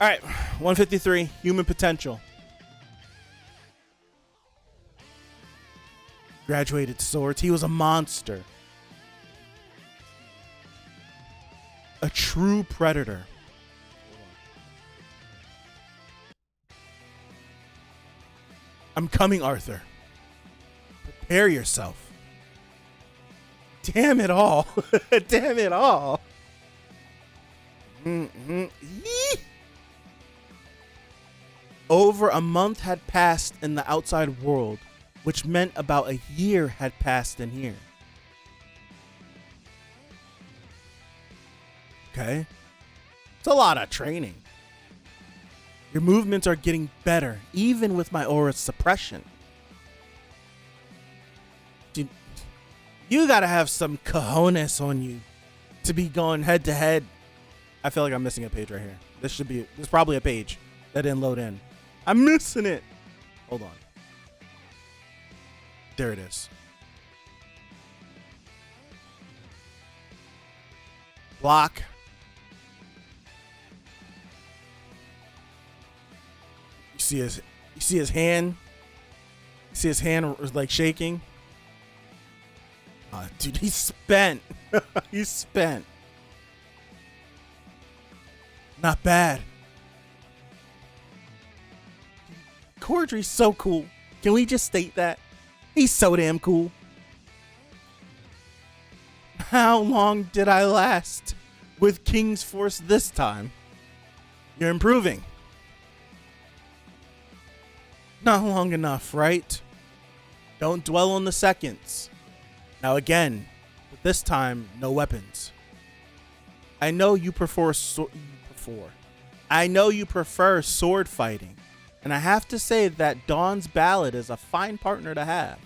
All right, 153, human potential. Graduated swords. He was a monster. A true predator. I'm coming, Arthur. Prepare yourself. Damn it all. Damn it all. Over a month had passed in the outside world, which meant about a year had passed in here. Okay. It's a lot of training. Your movements are getting better, even with my aura's suppression. Dude, you gotta have some cojones on you to be going head to head. I feel like I'm missing a page right here. There's probably a page that didn't load in. I'm missing it. Hold on. There it is. Block. You see his hand? You see his hand was like shaking? Dude, he's spent. He's spent. Not bad. Cordry's so cool. Can we just state that? He's so damn cool. How long did I last with King's Force this time? You're improving. Not long enough, right? Don't dwell on the seconds. Now again, but this time, no weapons. I know you prefer sword fighting. And I have to say that Dawn's Ballad is a fine partner to have.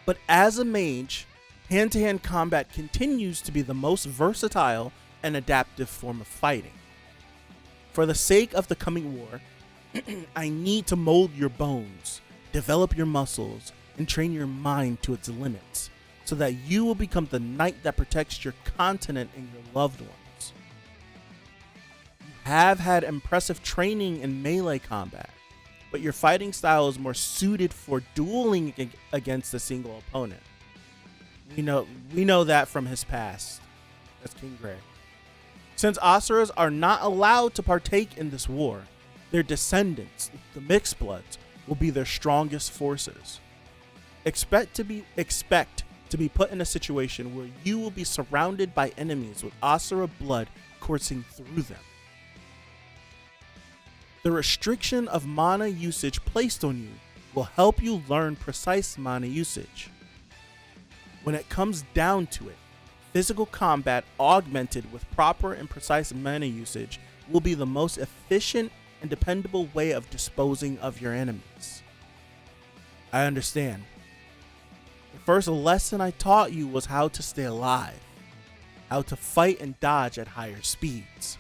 But as a mage, hand-to-hand combat continues to be the most versatile and adaptive form of fighting. For the sake of the coming war, I need to mold your bones, develop your muscles, and train your mind to its limits, so that you will become the knight that protects your continent and your loved ones. Have had impressive training in melee combat, but your fighting style is more suited for dueling against a single opponent. We know that from his past. That's King Gray. Since Asuras are not allowed to partake in this war, their descendants, the Mixed Bloods, will be their strongest forces. Expect to be put in a situation where you will be surrounded by enemies with Asura blood coursing through them. The restriction of mana usage placed on you will help you learn precise mana usage. When it comes down to it, physical combat augmented with proper and precise mana usage will be the most efficient and dependable way of disposing of your enemies. I understand. The first lesson I taught you was how to stay alive, how to fight and dodge at higher speeds.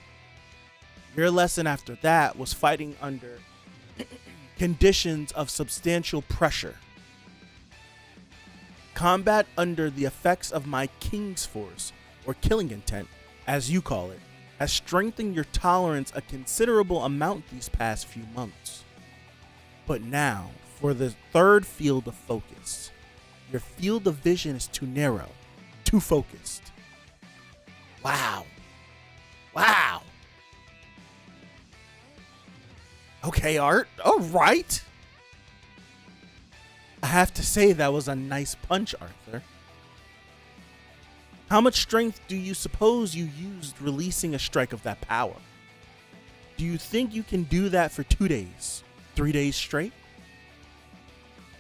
Your lesson after that was fighting under conditions of substantial pressure. Combat under the effects of my King's Force, or killing intent, as you call it, has strengthened your tolerance a considerable amount these past few months. But now, for the third field of focus. Your field of vision is too narrow, too focused. Wow. Wow. Okay, Art. All right. I have to say that was a nice punch, Arthur. How much strength do you suppose you used releasing a strike of that power? Do you think you can do that for 2 days, 3 days straight?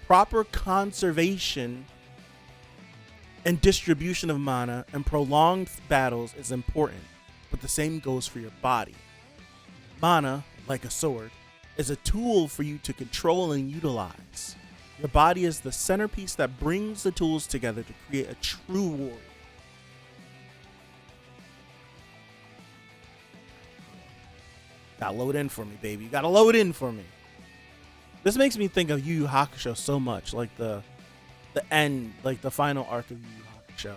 Proper conservation and distribution of mana and prolonged battles is important, but the same goes for your body. Mana, like a sword, is a tool for you to control and utilize. Your body is the centerpiece that brings the tools together to create a true warrior. Gotta load in for me, baby. You gotta load in for me. This makes me think of Yu Yu Hakusho so much, like the end, like the final arc of Yu Yu Hakusho.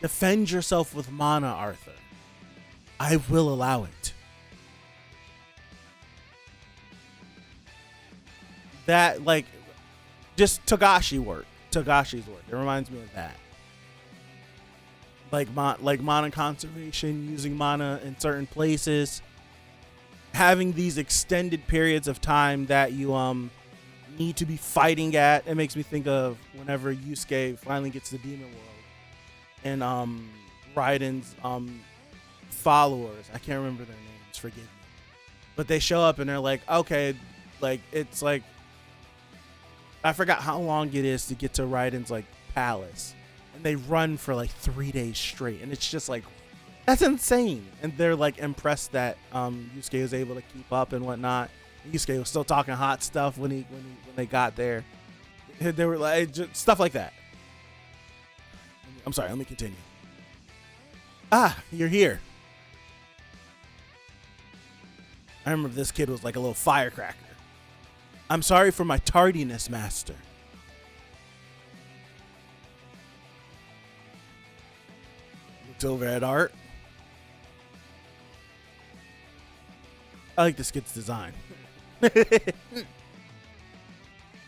Defend yourself with mana, Arthur. I will allow it. That, like, just Togashi's work. It reminds me of that. Like mana conservation, using mana in certain places, having these extended periods of time that you need to be fighting at. It makes me think of whenever Yusuke finally gets to Demon World and Raiden's followers. I can't remember their names, forgive me. But they show up and they're like, okay, like it's like I forgot how long it is to get to Raiden's like palace. And they run for like 3 days straight. And it's just like, that's insane. And they're like impressed that Yusuke was able to keep up and whatnot. Yusuke was still talking hot stuff when they got there. They were like, just stuff like that. I'm sorry, let me continue. Ah, you're here. I remember this kid was like a little firecracker. I'm sorry for my tardiness, master. Looks over at Art. I like this kid's design.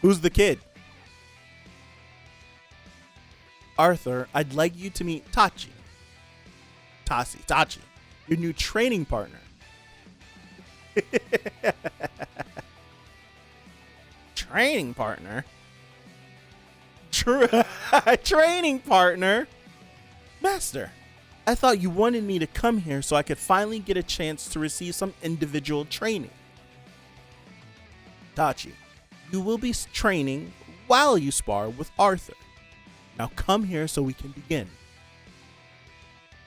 Who's the kid? Arthur, I'd like you to meet Taci, your new training partner. Training partner? Training partner? Master, I thought you wanted me to come here so I could finally get a chance to receive some individual training. Taci, you will be training while you spar with Arthur. Now come here so we can begin.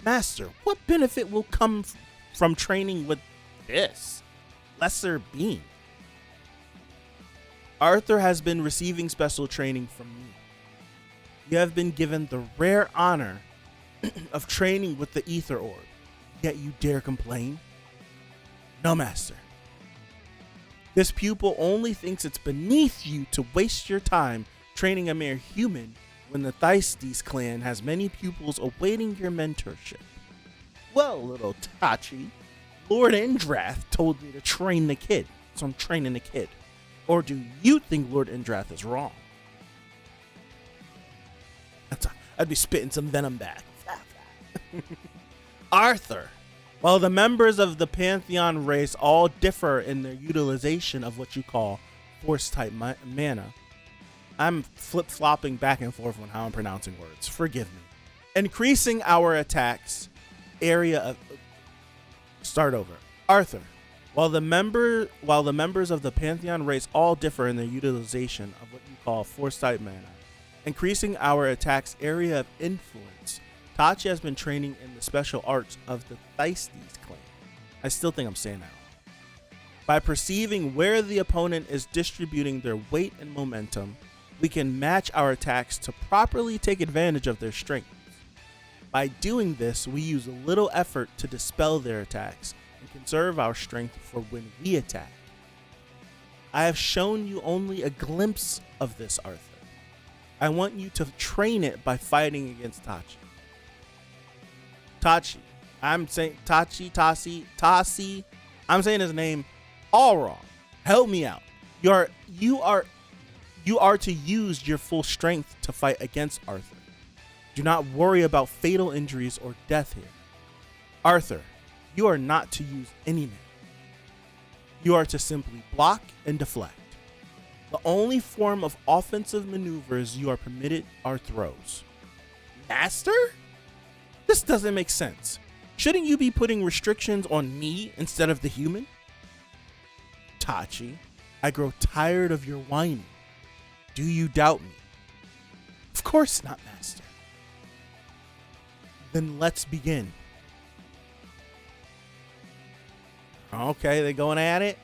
Master, what benefit will come from training with this lesser being? Arthur has been receiving special training from me. You have been given the rare honor of training with the Ether Orb, yet you dare complain? No, Master. This pupil only thinks it's beneath you to waste your time training a mere human when the Theistes clan has many pupils awaiting your mentorship. Well, little Taci, Lord Indrath told me to train the kid, so I'm training the kid. Or do you think Lord Indrath is wrong? I'd be spitting some venom back. Arthur, while the members of the Pantheon race all differ in their utilization of what you call Force-type mana, I'm flip-flopping back and forth on how I'm pronouncing words. Forgive me. Increasing our attacks area of... Start over. Arthur, while the members of the Pantheon race all differ in their utilization of what you call Force-type mana, increasing our attack's area of influence, Taci has been training in the special arts of the Theistes clan. I still think I'm saying that wrong. By perceiving where the opponent is distributing their weight and momentum, we can match our attacks to properly take advantage of their strengths. By doing this, we use little effort to dispel their attacks and conserve our strength for when we attack. I have shown you only a glimpse of this, Arthur. I want you to train it by fighting against Taci. Taci. I'm saying Taci. I'm saying his name all wrong. Help me out. You are to use your full strength to fight against Arthur. Do not worry about fatal injuries or death here. Arthur, you are not to use any mana. You are to simply block and deflect. The only form of offensive maneuvers you are permitted are throws. Master? This doesn't make sense. Shouldn't you be putting restrictions on me instead of the human? Taci, I grow tired of your whining. Do you doubt me? Of course not, Master. Then let's begin. Okay, they going at it.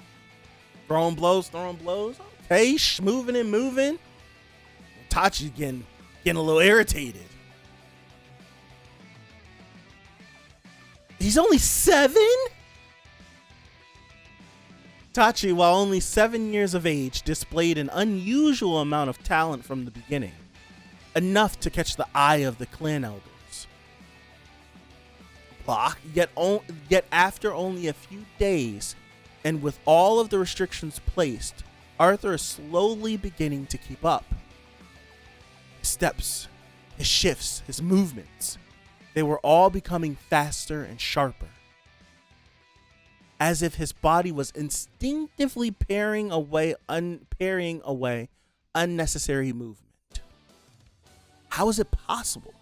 Throwing blows. Okay, moving and moving. Tachi's getting a little irritated. He's only 7? Taci, while only 7 years of age, displayed an unusual amount of talent from the beginning. Enough to catch the eye of the clan elders. clock, yet after only a few days, and with all of the restrictions placed, Arthur is slowly beginning to keep up. His steps, his shifts, his movements, they were all becoming faster and sharper, as if his body was instinctively parrying away unnecessary movement. How is it possible?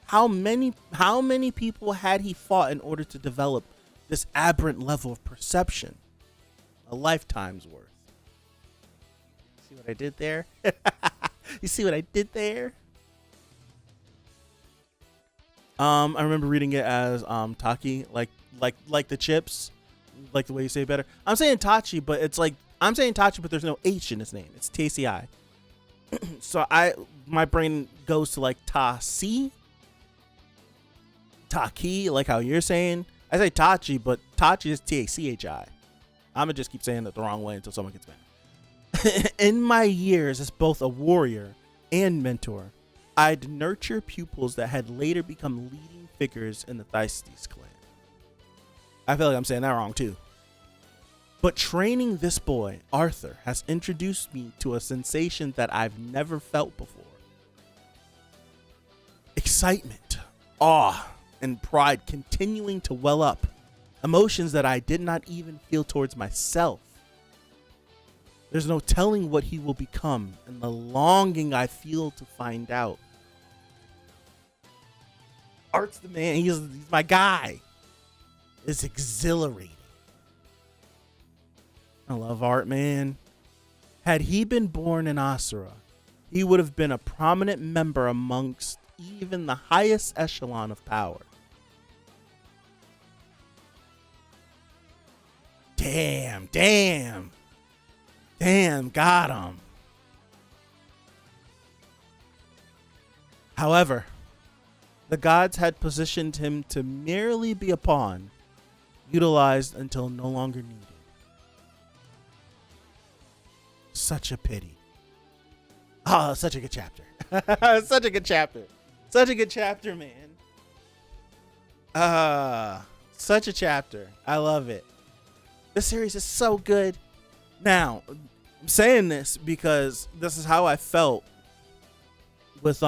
How many people had he fought in order to develop this aberrant level of perception? A lifetime's worth. See what I did there? You see what I did there? I remember reading it as Taci, like the chips, like the way you say it better. I'm saying Taci, but it's like I'm saying Taci, but there's no H in his name. It's Taci. So my brain goes to like Taci, Taki, like how you're saying. I say Taci, but Taci is Tachi. I'm gonna just keep saying it the wrong way until someone gets mad. In my years as both a warrior and mentor, I'd nurture pupils that had later become leading figures in the Taci clan. I feel like I'm saying that wrong too. But training this boy, Arthur, has introduced me to a sensation that I've never felt before. Excitement, awe, and pride continuing to well up. Emotions that I did not even feel towards myself. There's no telling what he will become, and the longing I feel to find out. Art's the man. He's my guy. It's exhilarating. I love Art, man. Had he been born in Asura, he would have been a prominent member amongst even the highest echelon of power. Damn, got him. However, the gods had positioned him to merely be a pawn, utilized until no longer needed. Such a pity. Oh, such a good chapter. Such a good chapter. Such a good chapter, man. Such a chapter. I love it. This series is so good. Now, I'm saying this because this is how I felt with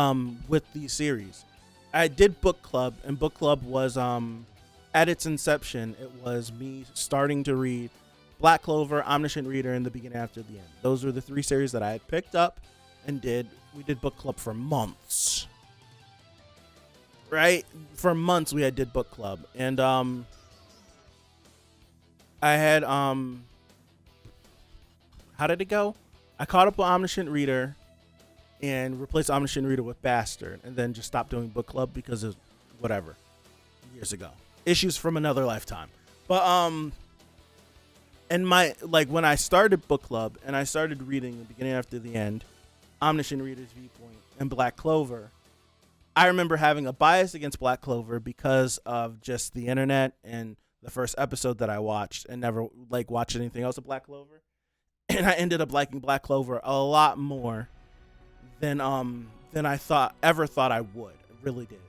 these series. I did book club, and book club was at its inception, it was me starting to read Black Clover, Omniscient Reader, and The Beginning After the End. Those were the three series that I had picked up and did. We did book club for months. Right? For months we did book club. And I had how did it go? I caught up with Omniscient Reader and replaced Omniscient Reader with Bastard, and then just stopped doing book club because of whatever, years ago. Issues from another lifetime. But and when I started book club and I started reading The Beginning After the End, Omniscient Reader's Viewpoint, and Black Clover, I remember having a bias against Black Clover because of just the internet and the first episode that I watched, and never watched anything else of Black Clover. And I ended up liking Black Clover a lot more than I ever thought I would. I really did.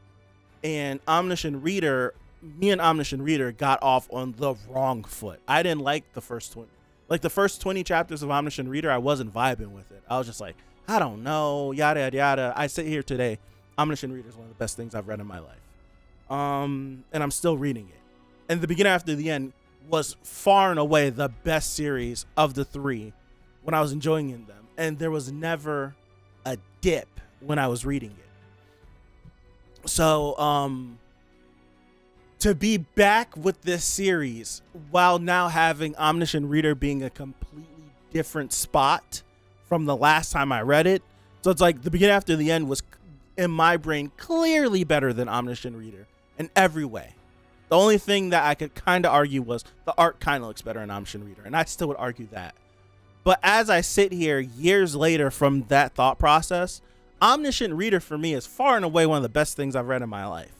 And Omniscient Reader, me and Omniscient Reader got off on the wrong foot. I didn't like the first 20. The first 20 chapters of Omniscient Reader, I wasn't vibing with it. I was just like, I don't know, yada, yada, yada. I sit here today, Omniscient Reader is one of the best things I've read in my life. And I'm still reading it. And The Beginning After the End was far and away the best series of the three when I was enjoying them. And there was never a dip when I was reading it. So, to be back with this series while now having Omniscient Reader being a completely different spot from the last time I read it. So it's like The Beginning After the End was, in my brain, clearly better than Omniscient Reader in every way. The only thing that I could kind of argue was the art kind of looks better in Omniscient Reader, and I still would argue that. But as I sit here years later from that thought process, Omniscient Reader for me is far and away one of the best things I've read in my life.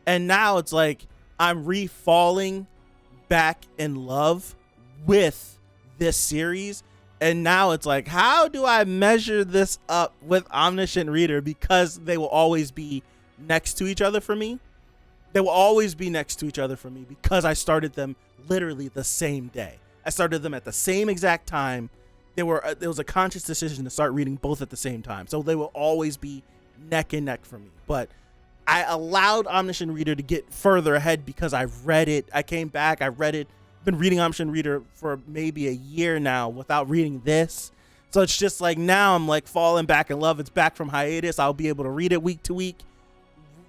And now it's like I'm re-falling back in love with this series. And now it's like, how do I measure this up with Omniscient Reader? Because they will always be next to each other for me. They will always be next to each other for me because I started them literally the same day. I started them at the same exact time. There was a conscious decision to start reading both at the same time. So they will always be neck and neck for me. But I allowed Omniscient Reader to get further ahead because I read it. I came back, I read it. Been reading Omniscient Reader for maybe a year now without reading this. So it's just like now I'm like falling back in love. It's back from hiatus. I'll be able to read it week to week.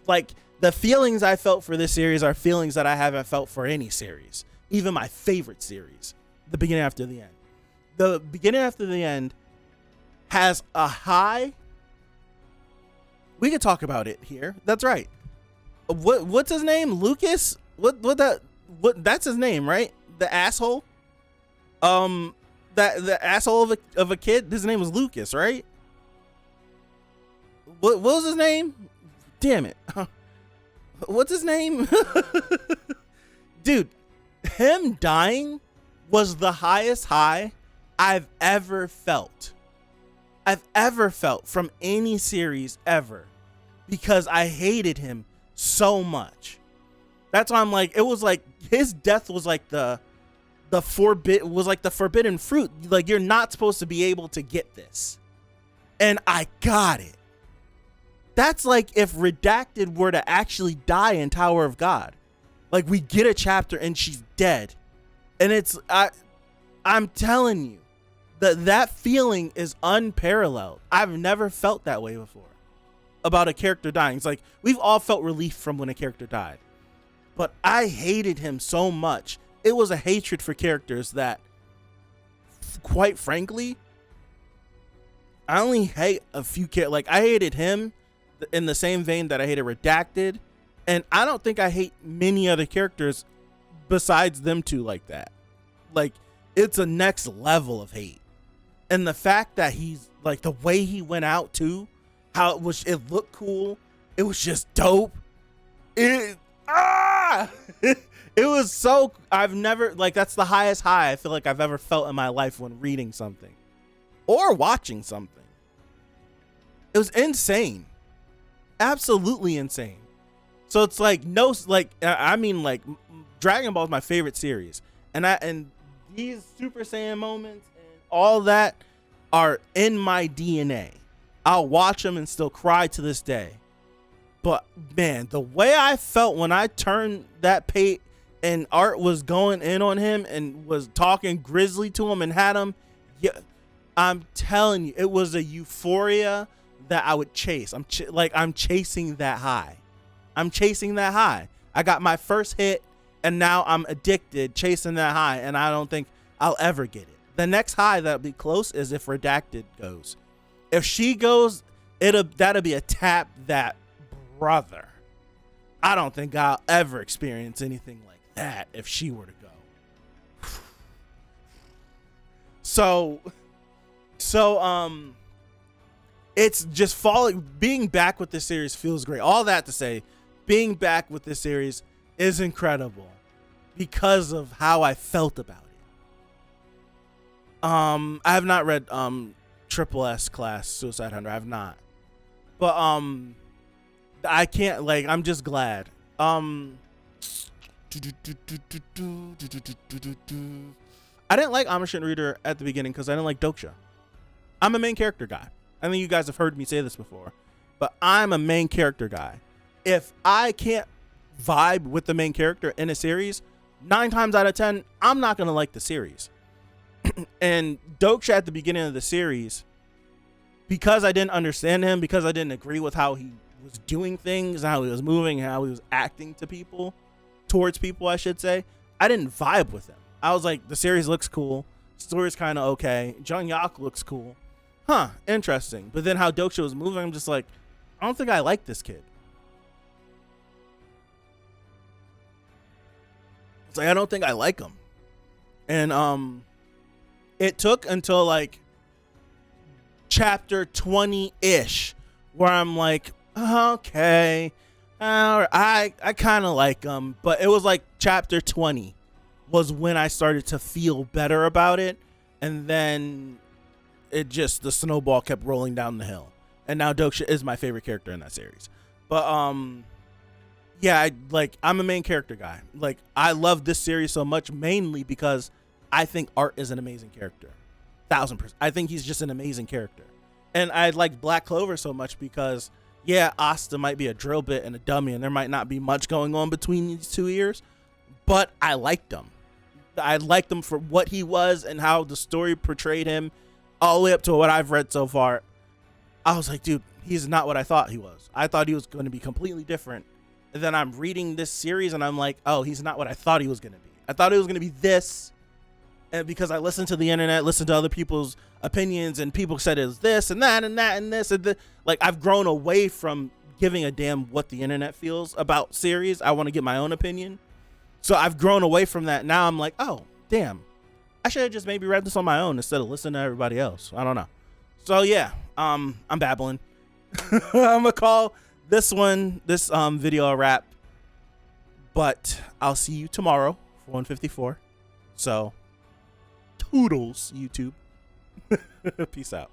Like, the feelings I felt for this series are feelings that I haven't felt for any series. Even my favorite series, The Beginning After the End. The Beginning After the End has a high. We could talk about it here. That's right. What's his name? Lucas? What that's his name, right? The asshole? The asshole of a kid? His name was Lucas, right? What was his name? Damn it. What's his name? Dude, him dying was the highest high I've ever felt. From any series ever, because I hated him so much. That's why I'm like, it was like his death was like the forbidden fruit. Like, you're not supposed to be able to get this. And I got it. That's like if Redacted were to actually die in Tower of God. Like, we get a chapter and she's dead. And I'm telling you, that feeling is unparalleled. I've never felt that way before about a character dying. It's like, we've all felt relief from when a character died. But I hated him so much. It was a hatred for characters that, quite frankly, I only hate a few characters. Like, I hated him in the same vein that I hated Redacted, and I don't think I hate many other characters besides them two like that. Like, it's a next level of hate. And the fact that he's like, the way he went out too, how it looked cool, it was just dope. It was so, I've never, like, that's the highest high I feel like I've ever felt in my life when reading something or watching something. It was insane. Absolutely insane. So it's like, I mean, like, Dragon Ball is my favorite series, and these Super Saiyan moments and all that are in my DNA. I'll watch them and still cry to this day. But man, the way I felt when I turned that page and Art was going in on him and was talking grizzly to him and had him, yeah, I'm telling you, it was a euphoria that I would chase. I'm chasing that high. I'm chasing that high. I got my first hit, and now I'm addicted, chasing that high, and I don't think I'll ever get it. The next high that'll be close is if Redacted goes. If she goes, that'll be a tap that brother. I don't think I'll ever experience anything like that if she were to go. So it's just being back with this series feels great. All that to say, being back with this series is incredible because of how I felt about it. I have not read Triple S Class Suicide Hunter. I have not. But I can't, like, I'm just glad. I didn't like Omniscient Reader at the beginning because I didn't like Doksha. I'm a main character guy. I think you guys have heard me say this before, but I'm a main character guy. If I can't vibe with the main character in a series, 9 times out of 10, I'm not going to like the series. And Doksha at the beginning of the series, because I didn't understand him, because I didn't agree with how he was doing things, how he was moving, how he was acting towards people, I should say, I didn't vibe with him. I was like, the series looks cool. Story's kind of okay. Jung Yak looks cool. Huh, interesting. But then how Doksha was moving, I'm just like, I don't think I like this kid. It's like, I don't think I like him. And it took until like chapter 20-ish where I'm like, okay, I kind of like him. But it was like chapter 20 was when I started to feel better about it. And then the snowball kept rolling down the hill. And now Doksha is my favorite character in that series. But Yeah, I'm a main character guy. Like, I love this series so much mainly because I think Art is an amazing character. 1000%. I think he's just an amazing character. And I like Black Clover so much because, yeah, Asta might be a drill bit and a dummy, and there might not be much going on between these 2 years, but I liked him. I liked him for what he was and how the story portrayed him all the way up to what I've read so far. I was like, dude, he's not what I thought he was. I thought he was going to be completely different. And then I'm reading this series and I'm like, oh, he's not what I thought he was going to be. I thought it was going to be this. And because I listened to the internet, listened to other people's opinions, and people said it was this and that and that and this and like, I've grown away from giving a damn what the internet feels about series. I want to get my own opinion. So I've grown away from that. Now I'm like, oh, damn, I should have just maybe read this on my own instead of listening to everybody else. I don't know. So yeah, I'm babbling. I'm gonna call this video a wrap, but I'll see you tomorrow for 154. So toodles, YouTube. Peace out.